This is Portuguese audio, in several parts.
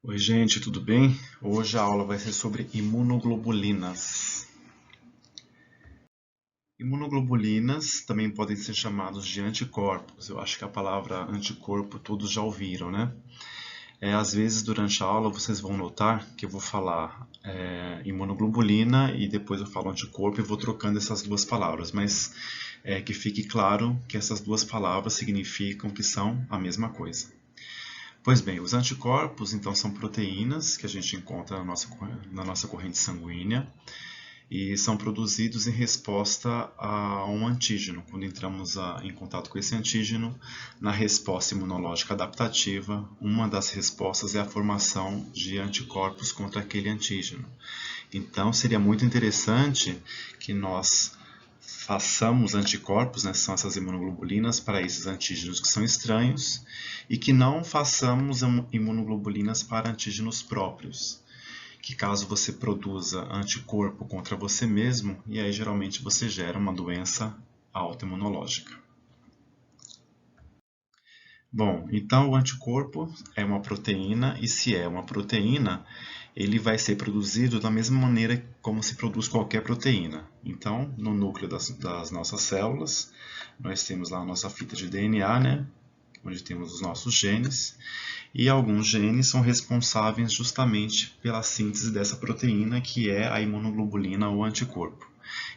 Oi, gente, tudo bem? Hoje a aula vai ser sobre imunoglobulinas. Imunoglobulinas também podem ser chamados de anticorpos. Eu acho que a palavra anticorpo todos já ouviram, né? Às vezes, durante a aula, vocês vão notar que eu vou falar imunoglobulina e depois eu falo anticorpo e vou trocando essas duas palavras. Mas que fique claro que essas duas palavras significam que são a mesma coisa. Pois bem, os anticorpos, então, são proteínas que a gente encontra na nossa corrente sanguínea e são produzidos em resposta a um antígeno. Quando entramos em contato com esse antígeno, na resposta imunológica adaptativa, uma das respostas é a formação de anticorpos contra aquele antígeno. Então, seria muito interessante que nós façamos anticorpos, né, são essas imunoglobulinas, para esses antígenos que são estranhos, e que não façamos imunoglobulinas para antígenos próprios, que caso você produza anticorpo contra você mesmo, e aí geralmente você gera uma doença autoimunológica. Bom, então o anticorpo é uma proteína, e se é uma proteína, ele vai ser produzido da mesma maneira como se produz qualquer proteína. Então, no núcleo das nossas células, nós temos lá a nossa fita de DNA, né? Onde temos os nossos genes, e alguns genes são responsáveis justamente pela síntese dessa proteína, que é a imunoglobulina ou anticorpo.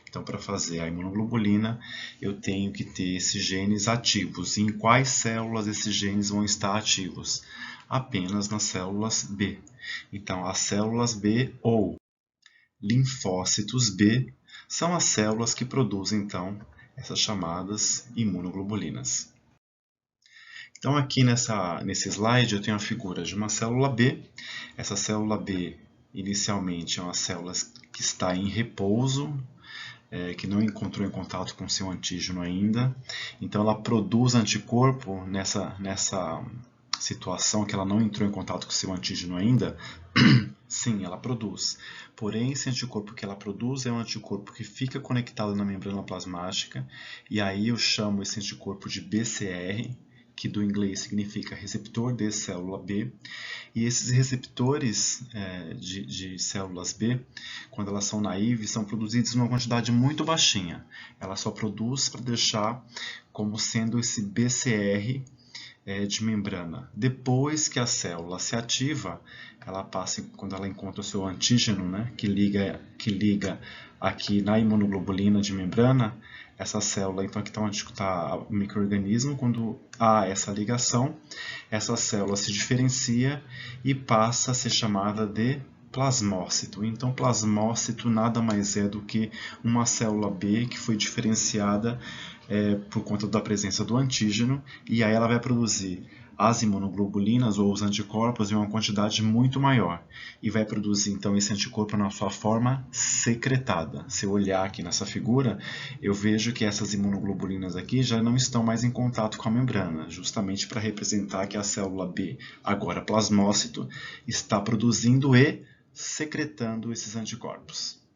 Então, para fazer a imunoglobulina, eu tenho que ter esses genes ativos. E em quais células esses genes vão estar ativos? Apenas nas células B. Então, as células B ou linfócitos B são as células que produzem, então, essas chamadas imunoglobulinas. Então, aqui nesse slide, eu tenho a figura de uma célula B. Essa célula B, inicialmente, é uma célula que está em repouso, que não encontrou em contato com seu antígeno ainda. Então, ela produz anticorpo nessa situação que ela não entrou em contato com seu antígeno ainda. Sim, ela produz. Porém, esse anticorpo que ela produz é um anticorpo que fica conectado na membrana plasmática, e aí eu chamo esse anticorpo de BCR, que do inglês significa receptor de célula B. E esses receptores de células B, quando elas são naíves, são produzidos em uma quantidade muito baixinha. Ela só produz para deixar como sendo esse BCR de membrana. Depois que a célula se ativa, ela passa, quando ela encontra o seu antígeno, né, que liga aqui na imunoglobulina de membrana, essa célula, então aqui está o micro-organismo, quando há essa ligação, essa célula se diferencia e passa a ser chamada de plasmócito. Então, plasmócito nada mais é do que uma célula B que foi diferenciada por conta da presença do antígeno, e aí ela vai produzir as imunoglobulinas ou os anticorpos em uma quantidade muito maior, e vai produzir então esse anticorpo na sua forma secretada. Se eu olhar aqui nessa figura, eu vejo que essas imunoglobulinas aqui já não estão mais em contato com a membrana, justamente para representar que a célula B, agora plasmócito, está produzindo e secretando esses anticorpos.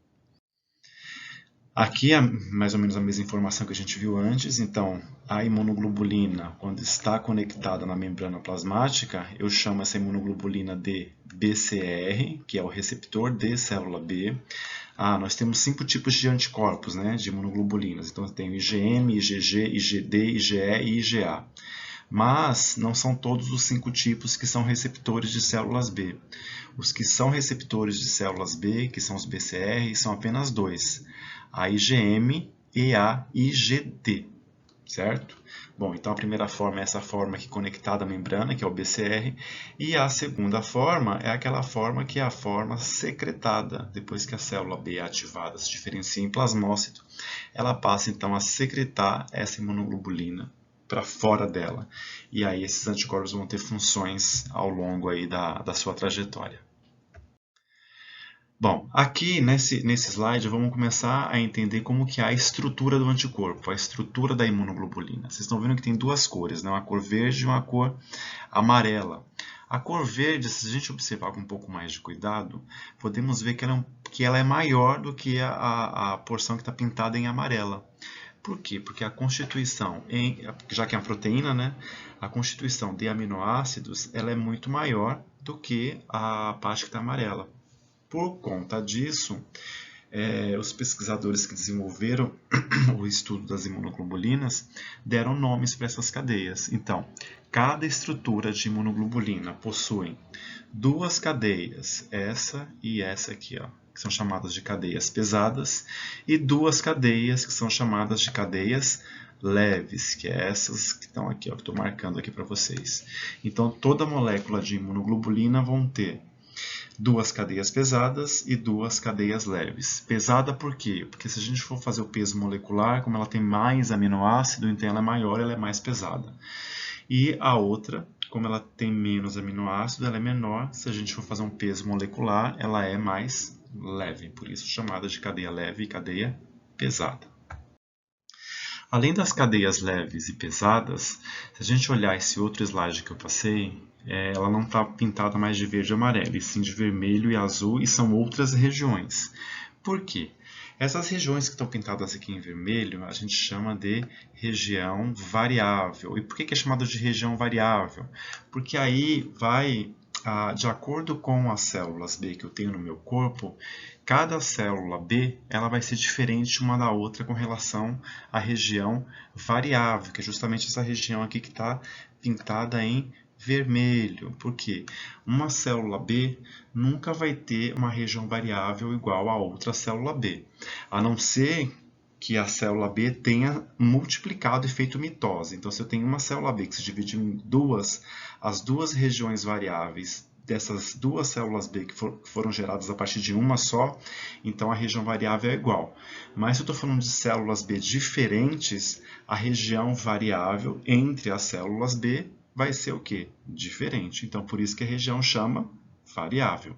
Aqui é mais ou menos a mesma informação que a gente viu antes. Então, a imunoglobulina, quando está conectada na membrana plasmática, eu chamo essa imunoglobulina de BCR, que é o receptor de célula B. Nós temos 5 tipos de anticorpos, né, de imunoglobulinas. Então, tem o IgM, IgG, IgD, IgE e IgA. Mas não são todos os 5 tipos que são receptores de células B. Os que são receptores de células B, que são os BCR, são apenas 2. A IgM e a IgD, certo? Bom, então a primeira forma é essa forma aqui conectada à membrana, que é o BCR, e a segunda forma é aquela forma que é a forma secretada. Depois que a célula B é ativada, se diferencia em plasmócito, ela passa então a secretar essa imunoglobulina para fora dela. E aí esses anticorpos vão ter funções ao longo aí da sua trajetória. Bom, aqui nesse slide vamos começar a entender como que é a estrutura do anticorpo, a estrutura da imunoglobulina. Vocês estão vendo que tem duas cores, né? Uma cor verde e uma cor amarela. A cor verde, se a gente observar com um pouco mais de cuidado, podemos ver que ela é maior do que a porção que está pintada em amarela. Por quê? Porque a constituição, já que é uma proteína, né? A constituição de aminoácidos ela é muito maior do que a parte que está amarela. Por conta disso, os pesquisadores que desenvolveram o estudo das imunoglobulinas deram nomes para essas cadeias. Então, cada estrutura de imunoglobulina possui duas cadeias, essa e essa aqui, ó, que são chamadas de cadeias pesadas, e duas cadeias que são chamadas de cadeias leves, que é essas que estão aqui, ó, que estou marcando aqui para vocês. Então, toda molécula de imunoglobulina vão ter duas cadeias pesadas e duas cadeias leves. Pesada por quê? Porque se a gente for fazer o peso molecular, como ela tem mais aminoácido, então ela é maior, ela é mais pesada. E a outra, como ela tem menos aminoácido, ela é menor. Se a gente for fazer um peso molecular, ela é mais leve. Por isso chamada de cadeia leve e cadeia pesada. Além das cadeias leves e pesadas, se a gente olhar esse outro slide que eu passei, ela não está pintada mais de verde e amarelo, e sim de vermelho e azul, e são outras regiões. Por quê? Essas regiões que estão pintadas aqui em vermelho, a gente chama de região variável. E por que é chamada de região variável? Porque aí vai, de acordo com as células B que eu tenho no meu corpo, cada célula B ela vai ser diferente uma da outra com relação à região variável, que é justamente essa região aqui que está pintada em vermelho. Por quê? Uma célula B nunca vai ter uma região variável igual a outra célula B, a não ser que a célula B tenha multiplicado e feito mitose. Então, se eu tenho uma célula B que se divide em duas, as duas regiões variáveis dessas duas células B que foram geradas a partir de uma só, então a região variável é igual. Mas se eu estou falando de células B diferentes, a região variável entre as células B vai ser o quê? Diferente. Então, por isso que a região chama variável.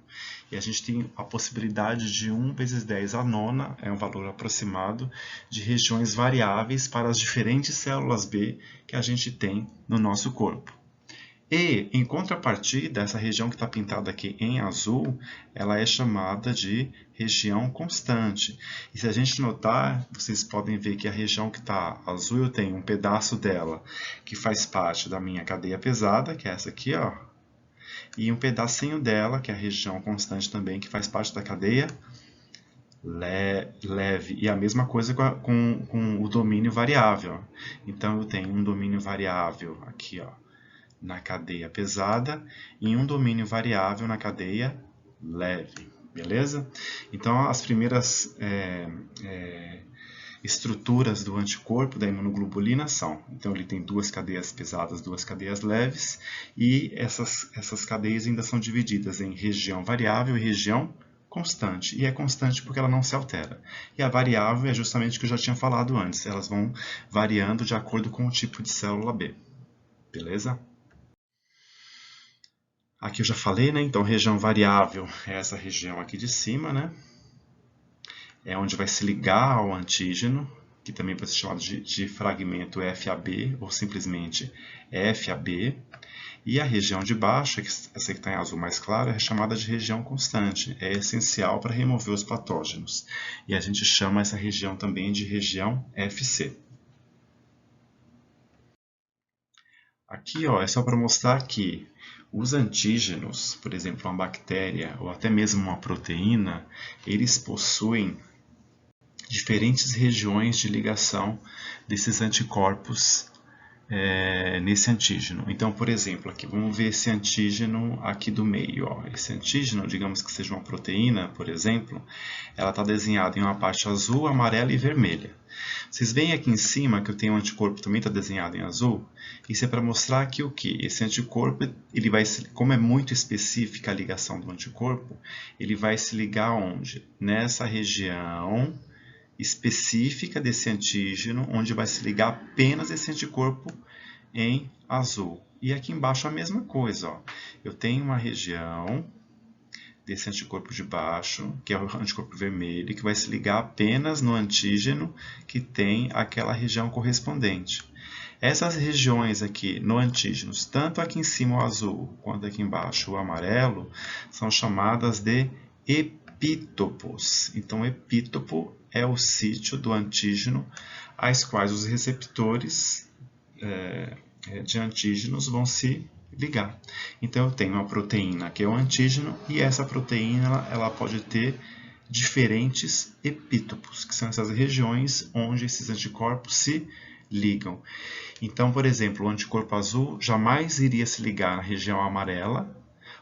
E a gente tem a possibilidade de 1 vezes 10 a nona, é um valor aproximado, de regiões variáveis para as diferentes células B que a gente tem no nosso corpo. E, em contrapartida, essa região que está pintada aqui em azul, ela é chamada de região constante. E se a gente notar, vocês podem ver que a região que está azul, eu tenho um pedaço dela que faz parte da minha cadeia pesada, que é essa aqui, ó, e um pedacinho dela, que é a região constante também, que faz parte da cadeia leve. E a mesma coisa com o domínio variável. Então, eu tenho um domínio variável aqui, ó, na cadeia pesada e um domínio variável na cadeia leve, beleza? Então, as primeiras estruturas do anticorpo da imunoglobulina são, então ele tem duas cadeias pesadas, duas cadeias leves, e essas cadeias ainda são divididas em região variável e região constante, e é constante porque ela não se altera. E a variável é justamente o que eu já tinha falado antes, elas vão variando de acordo com o tipo de célula B, beleza? Aqui eu já falei, né? Então, região variável é essa região aqui de cima, né? É onde vai se ligar ao antígeno, que também pode ser chamado de fragmento FAB, ou simplesmente FAB. E a região de baixo, essa que está em azul mais claro, é chamada de região constante. É essencial para remover os patógenos. E a gente chama essa região também de região FC. Aqui, ó, é só para mostrar que os antígenos, por exemplo, uma bactéria ou até mesmo uma proteína, eles possuem diferentes regiões de ligação desses anticorpos nesse antígeno. Então, por exemplo, aqui vamos ver esse antígeno aqui do meio. Ó. Esse antígeno, digamos que seja uma proteína, por exemplo, ela está desenhada em uma parte azul, amarela e vermelha. Vocês veem aqui em cima que eu tenho um anticorpo também está desenhado em azul. Isso é para mostrar que o que? Esse anticorpo, ele vai como é muito específica a ligação do anticorpo, ele vai se ligar onde? Nessa região específica desse antígeno, onde vai se ligar apenas esse anticorpo em azul. E aqui embaixo a mesma coisa. Ó. Eu tenho uma região desse anticorpo de baixo, que é o anticorpo vermelho, que vai se ligar apenas no antígeno que tem aquela região correspondente. Essas regiões aqui no antígeno, tanto aqui em cima o azul quanto aqui embaixo o amarelo, são chamadas de epítopos. Então, epítopo é o sítio do antígeno às quais os receptores de antígenos vão se ligar. Então eu tenho uma proteína que é o antígeno e essa proteína ela pode ter diferentes epítopos, que são essas regiões onde esses anticorpos se ligam. Então, por exemplo, o anticorpo azul jamais iria se ligar na região amarela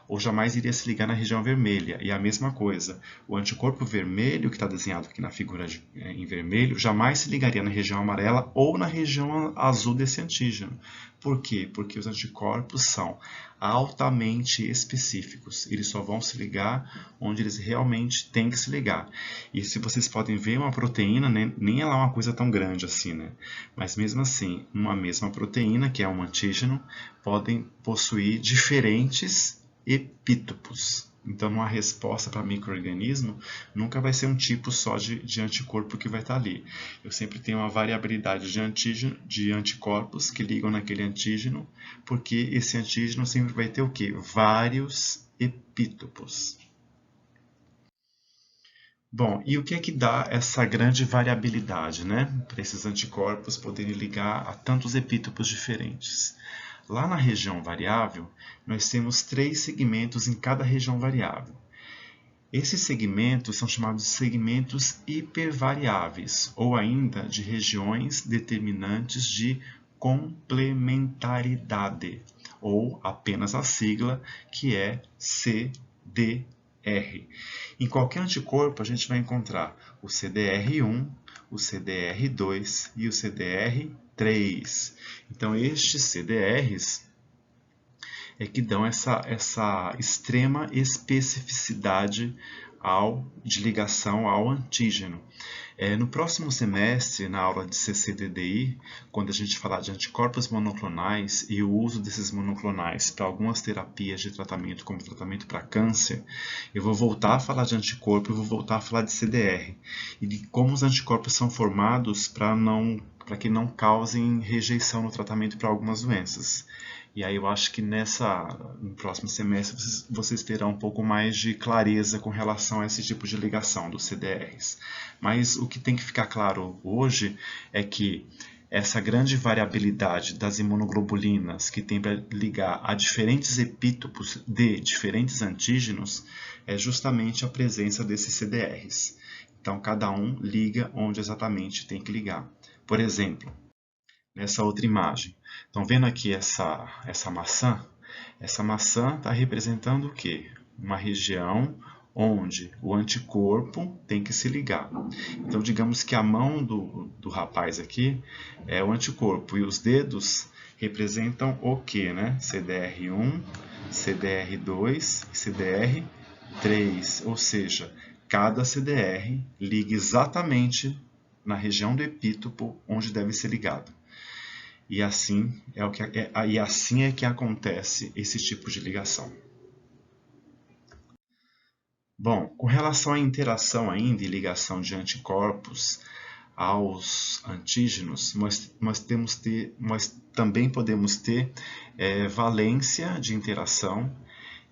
ou jamais iria se ligar na região vermelha. E a mesma coisa, o anticorpo vermelho, que está desenhado aqui na figura em vermelho, jamais se ligaria na região amarela ou na região azul desse antígeno. Por quê? Porque os anticorpos são altamente específicos. Eles só vão se ligar onde eles realmente têm que se ligar. E se vocês podem ver, uma proteína, né, nem ela é uma coisa tão grande assim, né? Mas mesmo assim, uma mesma proteína, que é um antígeno, podem possuir diferentes epítopos. Então, uma resposta para micro-organismo nunca vai ser um tipo só de anticorpo que vai estar ali. Eu sempre tenho uma variabilidade de anticorpos que ligam naquele antígeno, porque esse antígeno sempre vai ter o quê? Vários epítopos. Bom, e o que é que dá essa grande variabilidade, né? Para esses anticorpos poderem ligar a tantos epítopos diferentes. Lá na região variável, nós temos 3 segmentos em cada região variável. Esses segmentos são chamados de segmentos hipervariáveis, ou ainda de regiões determinantes de complementaridade, ou apenas a sigla, que é CDR. Em qualquer anticorpo, a gente vai encontrar o CDR1, o CDR2 e o CDR3. Então, estes CDRs é que dão essa extrema especificidade de ligação ao antígeno. No próximo semestre, na aula de CCDDI, quando a gente falar de anticorpos monoclonais e o uso desses monoclonais para algumas terapias de tratamento, como tratamento para câncer, eu vou voltar a falar de anticorpo e vou voltar a falar de CDR e de como os anticorpos são formados para que não causem rejeição no tratamento para algumas doenças. E aí eu acho que no próximo semestre vocês terão um pouco mais de clareza com relação a esse tipo de ligação dos CDRs. Mas o que tem que ficar claro hoje é que essa grande variabilidade das imunoglobulinas que tem para ligar a diferentes epítopos de diferentes antígenos é justamente a presença desses CDRs. Então cada um liga onde exatamente tem que ligar. Por exemplo, nessa outra imagem. Estão vendo aqui essa maçã? Essa maçã está representando o quê? Uma região onde o anticorpo tem que se ligar. Então, digamos que a mão do rapaz aqui é o anticorpo e os dedos representam o quê, né? CDR1, CDR2 e CDR3, ou seja, cada CDR liga exatamente na região do epítopo onde deve ser ligado. E assim é que acontece esse tipo de ligação. Bom, com relação à interação ainda e ligação de anticorpos aos antígenos, nós também podemos ter valência de interação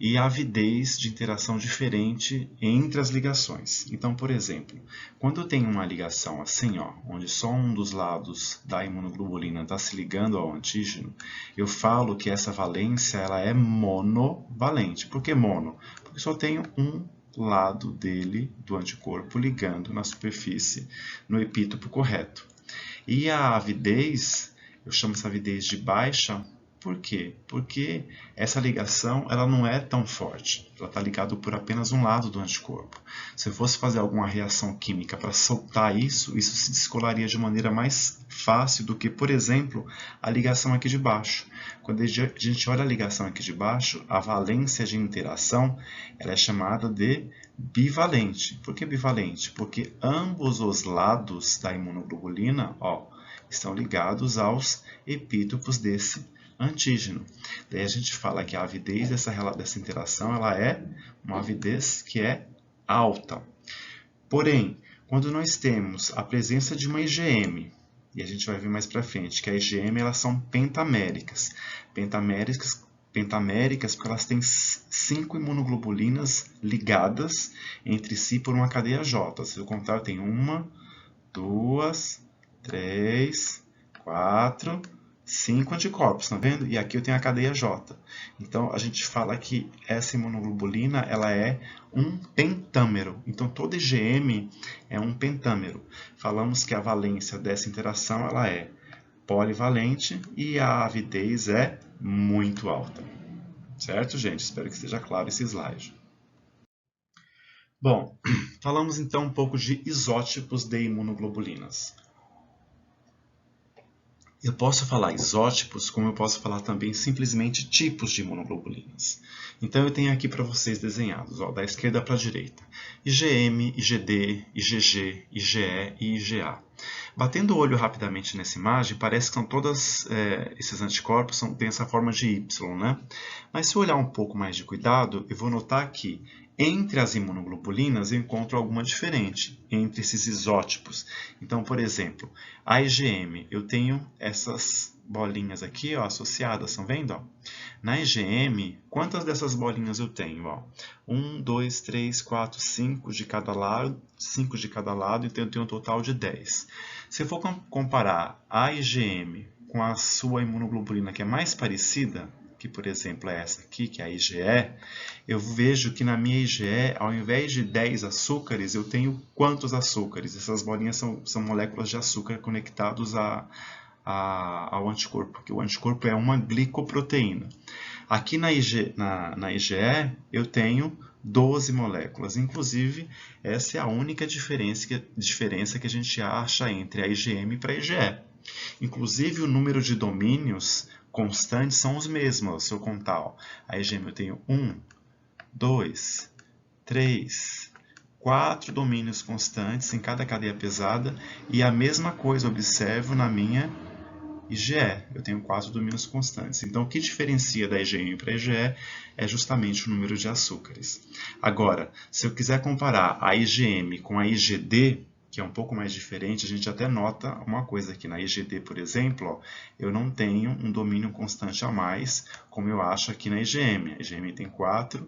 e avidez de interação diferente entre as ligações. Então, por exemplo, quando tem uma ligação assim, ó, onde só um dos lados da imunoglobulina está se ligando ao antígeno, eu falo que essa valência ela é monovalente. Por que mono? Porque só tem um lado dele, do anticorpo, ligando na superfície, no epítopo correto. E a avidez, eu chamo essa avidez de baixa. Por quê? Porque essa ligação ela não é tão forte. Ela está ligada por apenas um lado do anticorpo. Se eu fosse fazer alguma reação química para soltar isso se descolaria de maneira mais fácil do que, por exemplo, a ligação aqui de baixo. Quando a gente olha a ligação aqui de baixo, a valência de interação ela é chamada de bivalente. Por que bivalente? Porque ambos os lados da imunoglobulina estão ligados aos epítopos desse antígeno. Daí a gente fala que a avidez dessa interação ela é uma avidez que é alta. Porém, quando nós temos a presença de uma IgM, e a gente vai ver mais para frente que a IgM elas são pentaméricas. Pentaméricas porque elas têm 5 imunoglobulinas ligadas entre si por uma cadeia J. Se eu contar, eu tenho 1, 2, 3, 4, 5 anticorpos, tá vendo? E aqui eu tenho a cadeia J. Então, a gente fala que essa imunoglobulina ela é um pentâmero. Então, todo IgM é um pentâmero. Falamos que a valência dessa interação ela é polivalente e a avidez é muito alta. Certo, gente? Espero que esteja claro esse slide. Bom, falamos então um pouco de isótipos de imunoglobulinas. Eu posso falar isótipos, como eu posso falar também simplesmente tipos de imunoglobulinas. Então eu tenho aqui para vocês desenhados, ó, da esquerda para a direita, IgM, IgD, IgG, IgE e IgA. Batendo o olho rapidamente nessa imagem, parece que são todos esses anticorpos têm essa forma de Y, né? Mas se eu olhar um pouco mais de cuidado, eu vou notar que entre as imunoglobulinas eu encontro alguma diferente entre esses isótipos. Então, por exemplo, a IgM, eu tenho essas bolinhas aqui ó, associadas, estão vendo? Ó? Na IgM, quantas dessas bolinhas eu tenho? Ó? 1, 2, 3, 4, 5 de cada lado, então eu tenho um total de 10. Se eu for comparar a IgM com a sua imunoglobulina que é mais parecida, que por exemplo é essa aqui, que é a IgE, eu vejo que na minha IgE, ao invés de 10 açúcares, eu tenho quantos açúcares? Essas bolinhas são moléculas de açúcar conectadas ao anticorpo, porque o anticorpo é uma glicoproteína. Aqui na IgE eu tenho 12 moléculas. Inclusive, essa é a única diferença que a gente acha entre a IgM para a IgE. Inclusive, o número de domínios constantes são os mesmos. Se eu contar, ó, a IgM eu tenho 1, 2, 3, 4 domínios constantes em cada cadeia pesada e a mesma coisa observo na minha IgE. Eu tenho 4 domínios constantes. Então, o que diferencia da IgM para a IgE é justamente o número de açúcares. Agora, se eu quiser comparar a IgM com a IgD, que é um pouco mais diferente, a gente até nota uma coisa aqui. Na IgD, por exemplo, ó, eu não tenho um domínio constante a mais, como eu acho aqui na IgM. A IgM tem 4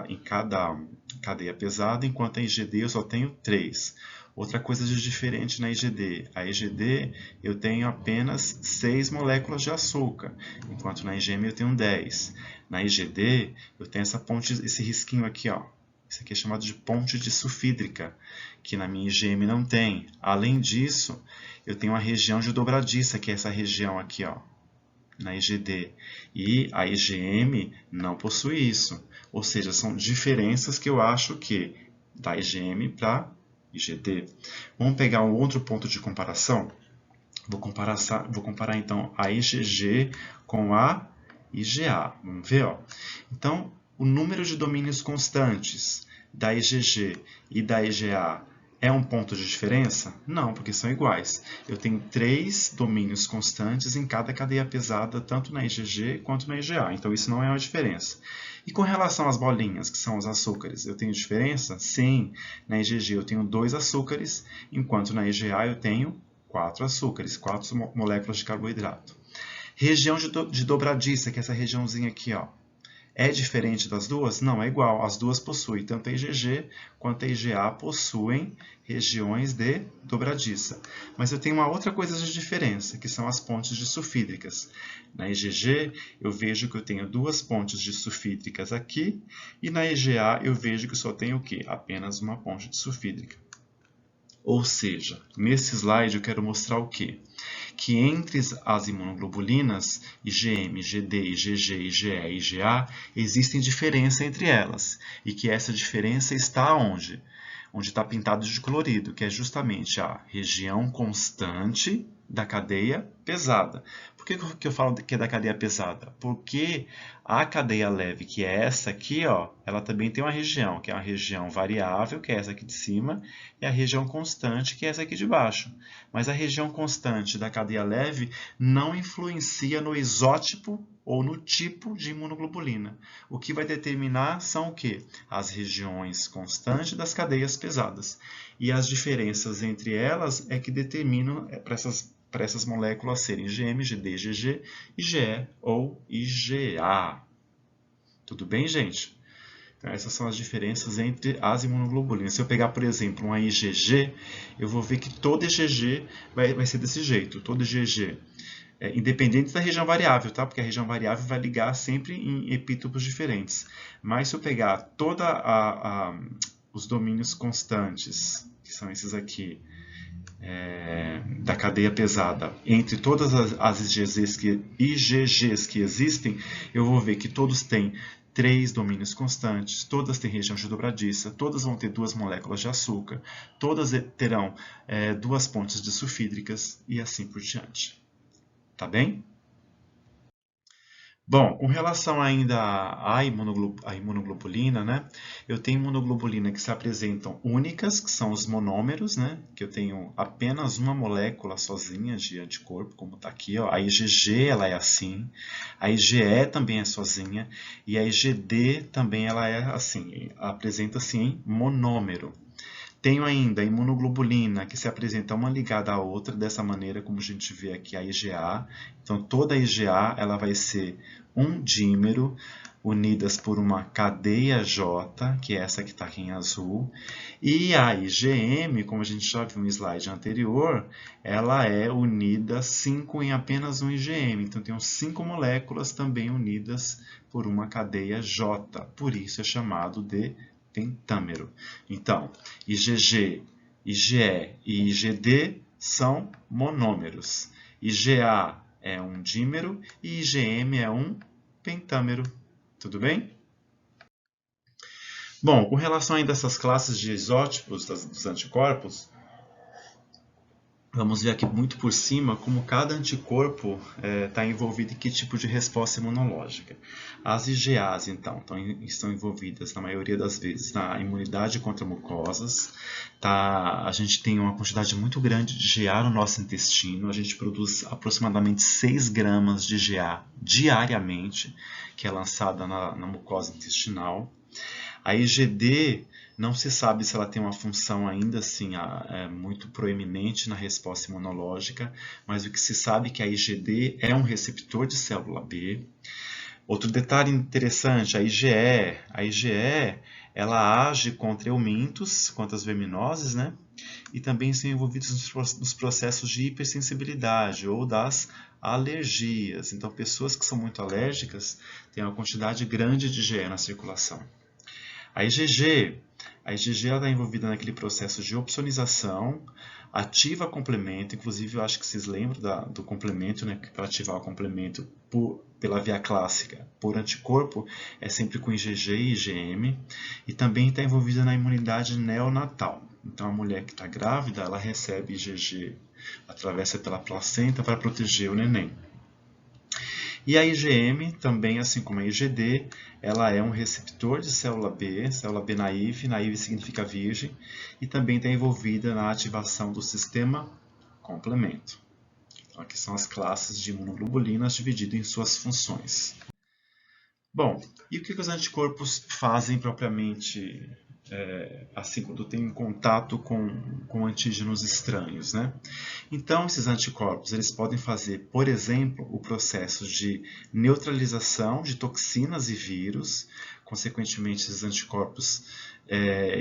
em cada cadeia pesada, enquanto a IgD eu só tenho 3. Outra coisa de diferente na IgD. A IgD eu tenho apenas 6 moléculas de açúcar, enquanto na IgM eu tenho 10. Na IgD eu tenho esse risquinho aqui, ó. Isso aqui é chamado de ponte disulfídrica, que na minha IgM não tem. Além disso, eu tenho a região de dobradiça, que é essa região aqui, ó, na IgD. E a IgM não possui isso. Ou seja, são diferenças que eu acho que da IgM para IgD. Vamos pegar um outro ponto de comparação? Vou comparar então a IgG com a IgA. Vamos ver, ó. Então, o número de domínios constantes da IgG e da IgA é um ponto de diferença? Não, porque são iguais. Eu tenho 3 domínios constantes em cada cadeia pesada, tanto na IgG quanto na IgA. Então, isso não é uma diferença. E com relação às bolinhas, que são os açúcares, eu tenho diferença? Sim. Na IgG eu tenho 2 açúcares, enquanto na IgA eu tenho 4 açúcares, 4 moléculas de carboidrato. Região de dobradiça, que é essa regiãozinha aqui, ó. É diferente das duas? Não, é igual. As duas possuem, tanto a IgG quanto a IgA possuem regiões de dobradiça. Mas eu tenho uma outra coisa de diferença, que são as pontes disulfídricas. Na IgG, eu vejo que eu tenho 2 pontes disulfídricas aqui, e na IgA eu vejo que só tenho o quê? Apenas uma ponte disulfídrica. Ou seja, nesse slide eu quero mostrar o quê? Que entre as imunoglobulinas, IgM, IgD, IgG, IgE e IgA, existem diferenças entre elas. E que essa diferença está onde? Onde está pintado de colorido, que é justamente a região constante da cadeia pesada. Por que eu falo que é da cadeia pesada? Porque a cadeia leve, que é essa aqui, ó, ela também tem uma região, que é uma região variável, que é essa aqui de cima, e a região constante, que é essa aqui de baixo. Mas a região constante da cadeia leve não influencia no isótipo ou no tipo de imunoglobulina. O que vai determinar são o quê? As regiões constantes das cadeias pesadas. E as diferenças entre elas é que determinam para essas moléculas serem IgM, IgD, IgG, IgE ou IgA. Tudo bem, gente? Então, essas são as diferenças entre as imunoglobulinas. Se eu pegar, por exemplo, uma IgG, eu vou ver que todo IgG vai ser desse jeito. Todo IgG independente da região variável, tá? Porque a região variável vai ligar sempre em epítopos diferentes. Mas se eu pegar todos os domínios constantes, que são esses aqui, da cadeia pesada, entre todas as IgGs que existem, eu vou ver que todos têm 3 domínios constantes, todas têm região de dobradiça, todas vão ter 2 moléculas de açúcar, todas terão 2 pontes disulfídricas e assim por diante. Tá bem? Bom, com relação ainda à imunoglobulina, né? Eu tenho imunoglobulina que se apresentam únicas, que são os monômeros, né? Que eu tenho apenas uma molécula sozinha de anticorpo, como está aqui, ó. A IgG, ela é assim, a IgE também é sozinha, e a IgD também ela é assim, apresenta-se em monômero. Tenho ainda a imunoglobulina, que se apresenta uma ligada à outra, dessa maneira como a gente vê aqui a IgA. Então, toda a IgA ela vai ser um dímero, unidas por uma cadeia J, que é essa que está aqui em azul. E a IgM, como a gente já viu no slide anterior, ela é unida 5 em apenas um IgM. Então, tem 5 moléculas também unidas por uma cadeia J. Por isso é chamado de pentâmero. Então, IgG, IgE e IgD são monômeros. IgA é um dímero e IgM é um pentâmero. Tudo bem? Bom, com relação ainda a essas classes de isótipos dos anticorpos, vamos ver aqui muito por cima como cada anticorpo está envolvido em que tipo de resposta imunológica. As IgAs, então, estão envolvidas, na maioria das vezes, na imunidade contra mucosas. A gente tem uma quantidade muito grande de IgA no nosso intestino. A gente produz aproximadamente 6 gramas de IgA diariamente, que é lançada na mucosa intestinal. A IgD, não se sabe se ela tem uma função ainda assim muito proeminente na resposta imunológica, mas o que se sabe é que a IgD é um receptor de célula B. Outro detalhe interessante, a IgE ela age contra eumintos, contra as verminoses, né? E também são envolvidos nos processos de hipersensibilidade ou das alergias. Então, pessoas que são muito alérgicas têm uma quantidade grande de IgE na circulação. A IgG está envolvida naquele processo de opsonização, ativa complemento, inclusive eu acho que vocês lembram do complemento, né, que para ativar o complemento pela via clássica por anticorpo é sempre com IgG e IgM, e também está envolvida na imunidade neonatal. Então a mulher que está grávida, ela recebe IgG, atravessa pela placenta para proteger o neném. E a IgM, também assim como a IgD, ela é um receptor de célula B naive, naive significa virgem, e também está envolvida na ativação do sistema complemento. Então, aqui são as classes de imunoglobulinas divididas em suas funções. Bom, e o que os anticorpos fazem propriamente assim quando tem contato com antígenos estranhos, né? Então, esses anticorpos eles podem fazer, por exemplo, o processo de neutralização de toxinas e vírus. Consequentemente, esses anticorpos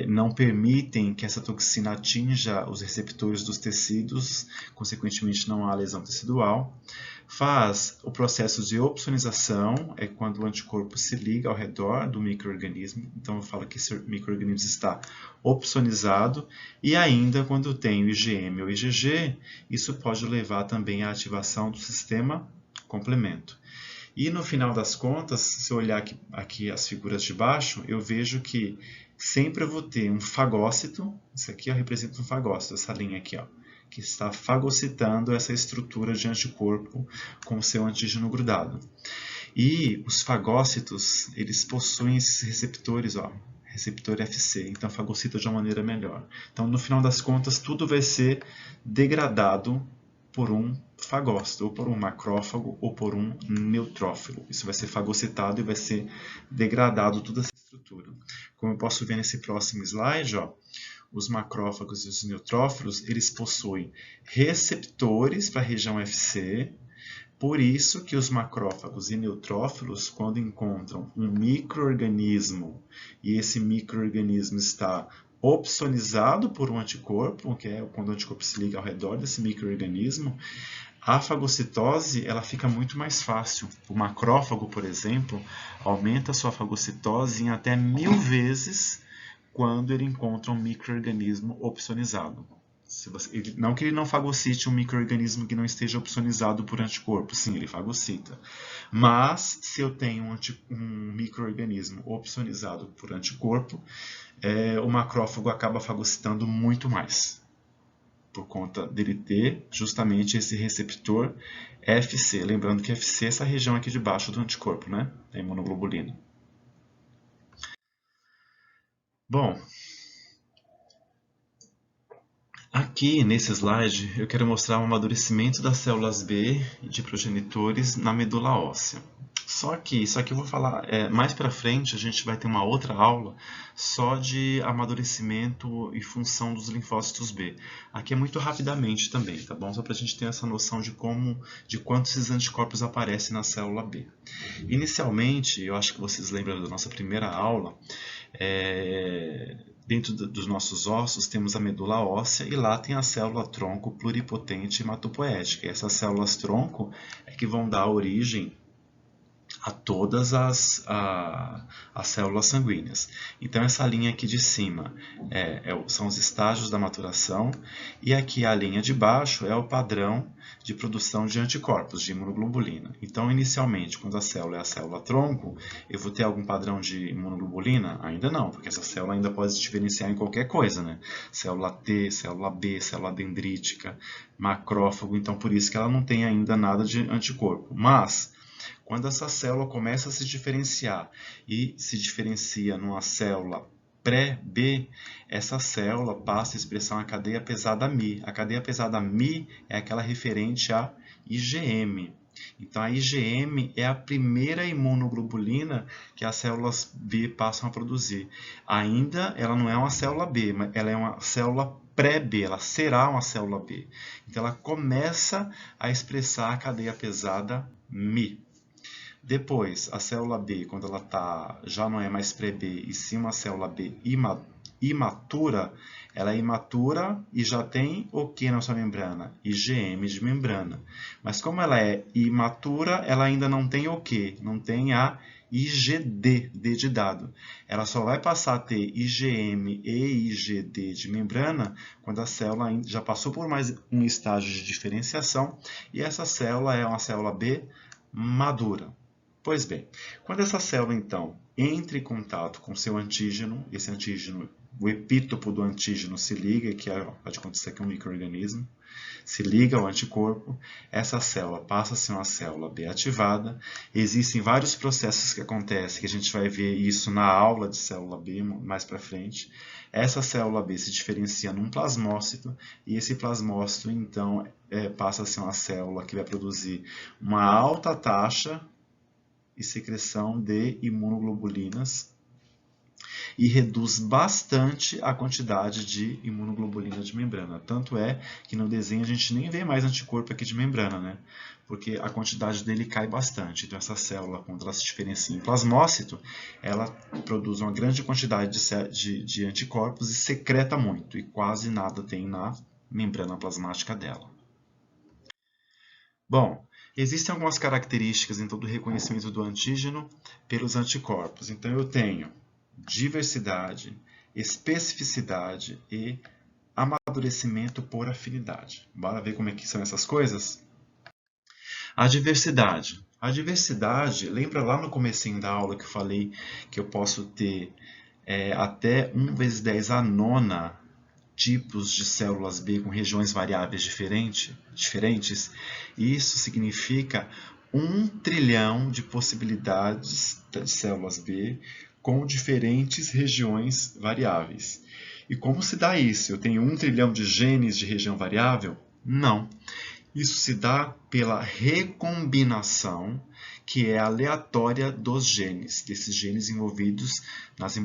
não permitem que essa toxina atinja os receptores dos tecidos, consequentemente não há lesão tecidual. Faz o processo de opsonização, é quando o anticorpo se liga ao redor do microorganismo, então eu falo que esse microorganismo está opsonizado, e ainda quando tem o IgM ou IgG, isso pode levar também à ativação do sistema complemento. E no final das contas, se eu olhar aqui as figuras de baixo, eu vejo que sempre eu vou ter um fagócito, isso aqui representa um fagócito, essa linha aqui, ó, que está fagocitando essa estrutura de anticorpo com o seu antígeno grudado. E os fagócitos, eles possuem esses receptores, ó, receptor FC, então fagocita de uma maneira melhor. Então, no final das contas, tudo vai ser degradado por um fagócito, ou por um macrófago, ou por um neutrófilo. Isso vai ser fagocitado e vai ser degradado toda essa estrutura. Como eu posso ver nesse próximo slide, ó, os macrófagos e os neutrófilos, eles possuem receptores para a região FC, por isso que os macrófagos e neutrófilos, quando encontram um microorganismo e esse microorganismo está opsonizado por um anticorpo, que é quando o anticorpo se liga ao redor desse microorganismo, A fagocitose ela fica muito mais fácil. O macrófago, por exemplo, aumenta a sua fagocitose em até 1000 vezes quando ele encontra um micro-organismo opsonizado. Não que ele não fagocite um micro-organismo que não esteja opsonizado por anticorpo, sim, ele fagocita. Mas, se eu tenho um micro-organismo opsonizado por anticorpo, o macrófago acaba fagocitando muito mais, por conta dele ter justamente esse receptor FC. Lembrando que FC é essa região aqui de baixo do anticorpo, né? Da imunoglobulina. Bom, aqui nesse slide eu quero mostrar o amadurecimento das células B de progenitores na medula óssea. Só que isso aqui eu vou falar mais para frente, a gente vai ter uma outra aula só de amadurecimento e função dos linfócitos B. Aqui é muito rapidamente também, tá bom? Só para a gente ter essa noção de quantos esses anticorpos aparecem na célula B. Inicialmente, eu acho que vocês lembram da nossa primeira aula, dentro dos nossos ossos temos a medula óssea e lá tem a célula tronco pluripotente hematopoética. E essas células tronco é que vão dar origem a todas as células sanguíneas. Então essa linha aqui de cima são os estágios da maturação e aqui a linha de baixo é o padrão de produção de anticorpos, de imunoglobulina. Então inicialmente, quando a célula é a célula tronco, eu vou ter algum padrão de imunoglobulina? Ainda não, porque essa célula ainda pode se diferenciar em qualquer coisa, né? Célula T, célula B, célula dendrítica, macrófago, então por isso que ela não tem ainda nada de anticorpo. Mas quando essa célula começa a se diferenciar e se diferencia numa célula pré-B, essa célula passa a expressar uma cadeia pesada Mi. A cadeia pesada Mi é aquela referente a IgM. Então, a IgM é a primeira imunoglobulina que as células B passam a produzir. Ainda ela não é uma célula B, mas ela é uma célula pré-B, ela será uma célula B. Então, ela começa a expressar a cadeia pesada Mi. Depois, a célula B, quando ela já não é mais pré-B e sim uma célula B imatura, ela é imatura e já tem o que na sua membrana? IgM de membrana. Mas como ela é imatura, ela ainda não tem o que? Não tem a IgD, D de dado. Ela só vai passar a ter IgM e IgD de membrana quando a célula já passou por mais um estágio de diferenciação e essa célula é uma célula B madura. Pois bem, quando essa célula, então, entra em contato com seu antígeno, esse antígeno, o epítopo do antígeno se liga, que pode acontecer que é um micro-organismo, se liga ao anticorpo, essa célula passa a ser uma célula B ativada. Existem vários processos que acontecem, que a gente vai ver isso na aula de célula B mais para frente. Essa célula B se diferencia num plasmócito, e esse plasmócito, então, passa a ser uma célula que vai produzir uma alta taxa e secreção de imunoglobulinas e reduz bastante a quantidade de imunoglobulina de membrana. Tanto é que no desenho a gente nem vê mais anticorpo aqui de membrana, né? Porque a quantidade dele cai bastante. Então essa célula, quando ela se diferencia em plasmócito, ela produz uma grande quantidade de anticorpos e secreta muito, e quase nada tem na membrana plasmática dela. Bom, existem algumas características em todo o reconhecimento do antígeno pelos anticorpos. Então eu tenho diversidade, especificidade e amadurecimento por afinidade. Bora ver como é que são essas coisas? A diversidade. A diversidade, lembra lá no comecinho da aula que eu falei que eu posso ter até 1 × 10 a nona tipos de células B com regiões variáveis diferentes, isso significa 1 trilhão de possibilidades de células B com diferentes regiões variáveis. E como se dá isso? Eu tenho 1 trilhão de genes de região variável? Não. Isso se dá pela recombinação, que é aleatória dos genes, desses genes envolvidos das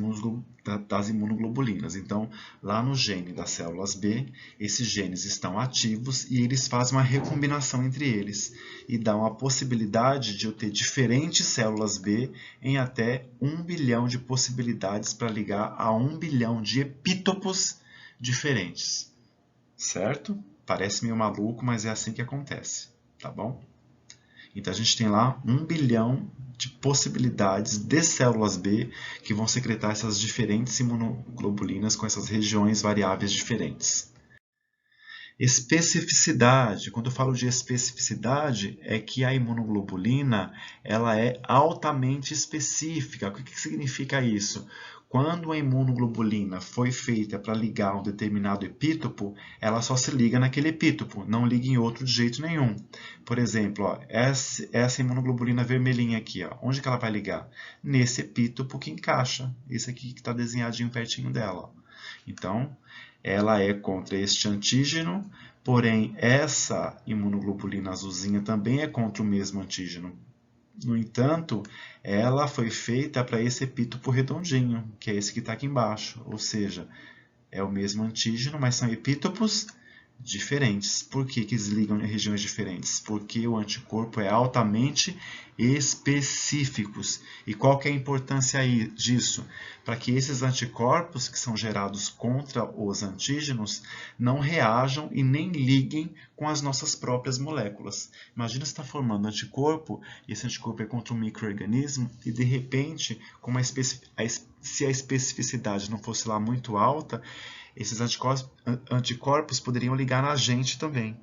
imunoglobulinas. Então, lá no gene das células B, esses genes estão ativos e eles fazem uma recombinação entre eles e dão a possibilidade de eu ter diferentes células B em até 1 bilhão de possibilidades para ligar a 1 bilhão de epítopos diferentes. Certo? Parece meio maluco, mas é assim que acontece. tá bom? Então a gente tem lá 1 bilhão de possibilidades de células B que vão secretar essas diferentes imunoglobulinas com essas regiões variáveis diferentes. Especificidade. Quando eu falo de especificidade, é que a imunoglobulina ela é altamente específica. O que significa isso? Quando a imunoglobulina foi feita para ligar um determinado epítopo, ela só se liga naquele epítopo, não liga em outro de jeito nenhum. Por exemplo, ó, essa imunoglobulina vermelhinha aqui, ó, onde que ela vai ligar? Nesse epítopo que encaixa, esse aqui que está desenhadinho pertinho dela. Ó. Então, ela é contra este antígeno, porém essa imunoglobulina azulzinha também é contra o mesmo antígeno. No entanto, ela foi feita para esse epítopo redondinho, que é esse que está aqui embaixo, ou seja, é o mesmo antígeno, mas são epítopos diferentes. Por que eles ligam em regiões diferentes? Porque o anticorpo é altamente específico. E qual que é a importância disso? Para que esses anticorpos que são gerados contra os antígenos não reajam e nem liguem com as nossas próprias moléculas. Imagina você está formando um anticorpo, e esse anticorpo é contra um micro-organismo, e de repente, se a especificidade não fosse lá muito alta, esses anticorpos poderiam ligar na gente também.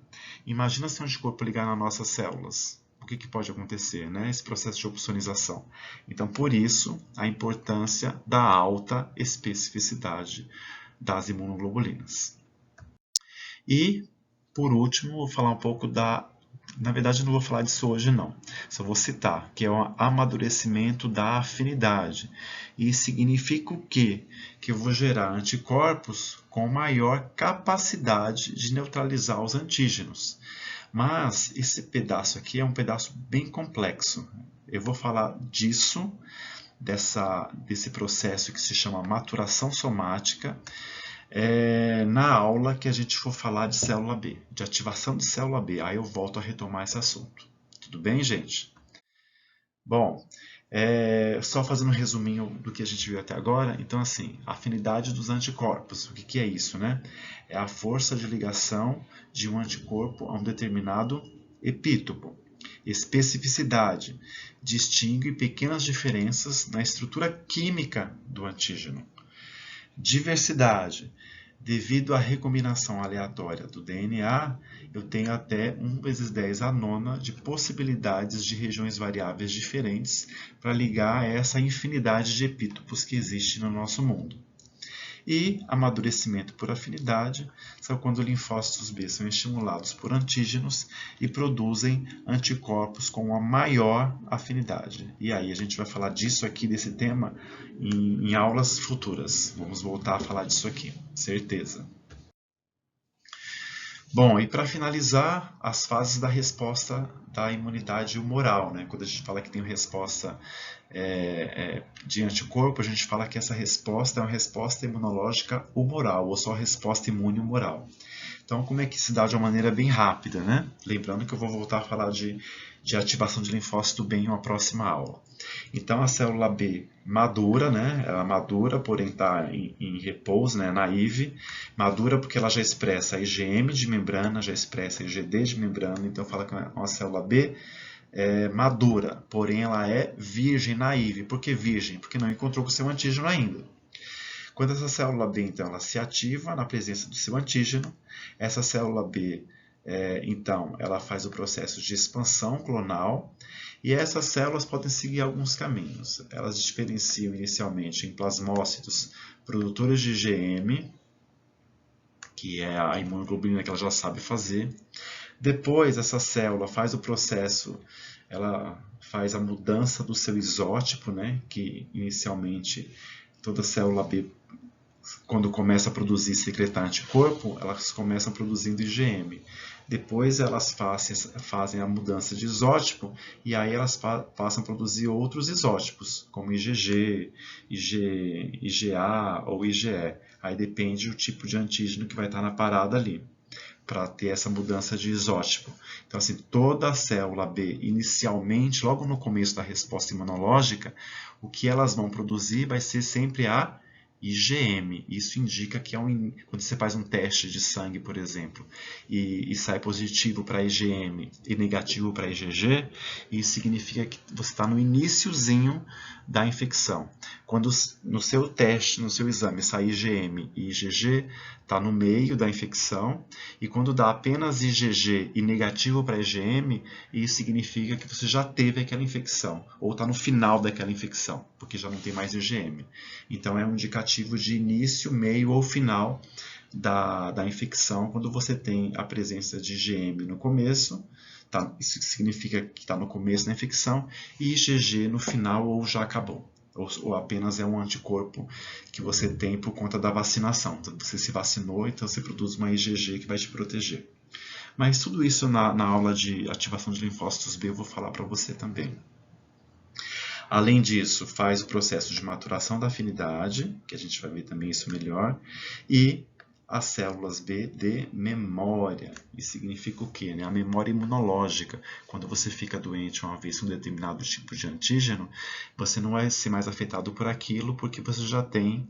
Imagina se um anticorpo ligar nas nossas células. O que pode acontecer, né? Esse processo de opsonização. Então, por isso, a importância da alta especificidade das imunoglobulinas. E, por último, vou falar um pouco da... Na verdade, não vou falar disso hoje, não. Só vou citar, que é o amadurecimento da afinidade. E significa o quê? Que eu vou gerar anticorpos com maior capacidade de neutralizar os antígenos. Mas esse pedaço aqui é um pedaço bem complexo. Eu vou falar disso, desse processo que se chama maturação somática, na aula que a gente for falar de célula B, de ativação de célula B. Aí eu volto a retomar esse assunto. Tudo bem, gente? Bom, só fazendo um resuminho do que a gente viu até agora. Então, assim, afinidade dos anticorpos. O que é isso, né? É a força de ligação de um anticorpo a um determinado epítopo. Especificidade. Distingue pequenas diferenças na estrutura química do antígeno. Diversidade. Devido à recombinação aleatória do DNA, eu tenho até 1 vezes 10 a nona de possibilidades de regiões variáveis diferentes para ligar a essa infinidade de epítopos que existe no nosso mundo. E amadurecimento por afinidade são quando linfócitos B são estimulados por antígenos e produzem anticorpos com uma maior afinidade. E aí a gente vai falar disso aqui, desse tema, em aulas futuras. Vamos voltar a falar disso aqui, certeza. Bom, e para finalizar, as fases da resposta da imunidade humoral, né? Quando a gente fala que tem resposta de anticorpo, a gente fala que essa resposta é uma resposta imunológica humoral, ou só resposta imune humoral. Então, como é que se dá de uma maneira bem rápida, né? Lembrando que eu vou voltar a falar de ativação de linfócito B em uma próxima aula. Então, a célula B madura, né? Ela madura, porém está em repouso, né? Naive. Madura porque ela já expressa IgM de membrana, já expressa IgD de membrana, então fala que é uma célula B madura, porém ela é virgem, naive. Por que virgem? Porque não encontrou com o seu antígeno ainda. Quando essa célula B, então, ela se ativa na presença do seu antígeno, essa célula B, então, ela faz o processo de expansão clonal, e essas células podem seguir alguns caminhos. Elas diferenciam inicialmente em plasmócitos produtores de IgM, que é a imunoglobulina que ela já sabe fazer. Depois, essa célula faz o processo, ela faz a mudança do seu isótipo, né, que inicialmente toda célula B, quando começa a produzir e secretar anticorpo, elas começam produzindo IgM. Depois elas fazem a mudança de isótipo e aí elas passam a produzir outros isótipos, como IgG, IgA ou IgE. Aí depende do tipo de antígeno que vai estar na parada ali, para ter essa mudança de isótipo. Então, assim, toda a célula B, inicialmente, logo no começo da resposta imunológica, o que elas vão produzir vai ser sempre a IgM. Isso indica que quando você faz um teste de sangue, por exemplo, e sai positivo para IgM e negativo para IgG, isso significa que você está no iniciozinho da infecção. Quando no seu teste, no seu exame, sai IgM e IgG, está no meio da infecção, e quando dá apenas IgG e negativo para IgM, isso significa que você já teve aquela infecção, ou está no final daquela infecção, porque já não tem mais IgM. Então é um indicativo de início, meio ou final da infecção, quando você tem a presença de IgM no começo, tá? Isso significa que está no começo da infecção, e IgG no final ou já acabou. Ou apenas é um anticorpo que você tem por conta da vacinação. Então, você se vacinou, então você produz uma IgG que vai te proteger. Mas tudo isso na aula de ativação de linfócitos B eu vou falar para você também. Além disso, faz o processo de maturação da afinidade, que a gente vai ver também isso melhor, e as células B de memória. Isso significa o quê? A memória imunológica. Quando você fica doente uma vez com um determinado tipo de antígeno, você não vai ser mais afetado por aquilo, porque você já tem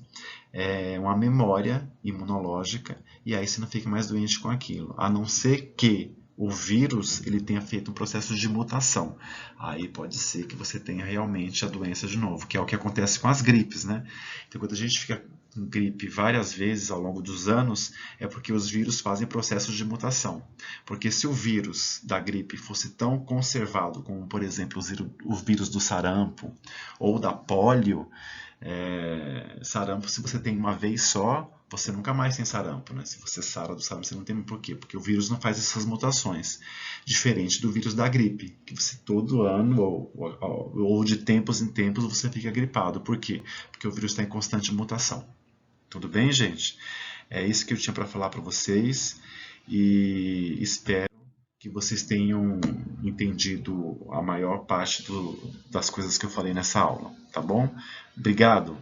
uma memória imunológica, e aí você não fica mais doente com aquilo. A não ser que o vírus ele tenha feito um processo de mutação. Aí pode ser que você tenha realmente a doença de novo, que é o que acontece com as gripes, né? Então, quando a gente fica com gripe várias vezes ao longo dos anos, é porque os vírus fazem processos de mutação. Porque se o vírus da gripe fosse tão conservado como, por exemplo, o vírus do sarampo ou da polio, sarampo, se você tem uma vez só, você nunca mais tem sarampo, né? Se você sara do sarampo, você não tem por quê? Porque o vírus não faz essas mutações. Diferente do vírus da gripe, que você todo ano ou de tempos em tempos você fica gripado. Por quê? Porque o vírus está em constante mutação. Tudo bem, gente? É isso que eu tinha para falar para vocês e espero que vocês tenham entendido a maior parte das coisas que eu falei nessa aula, tá bom? Obrigado!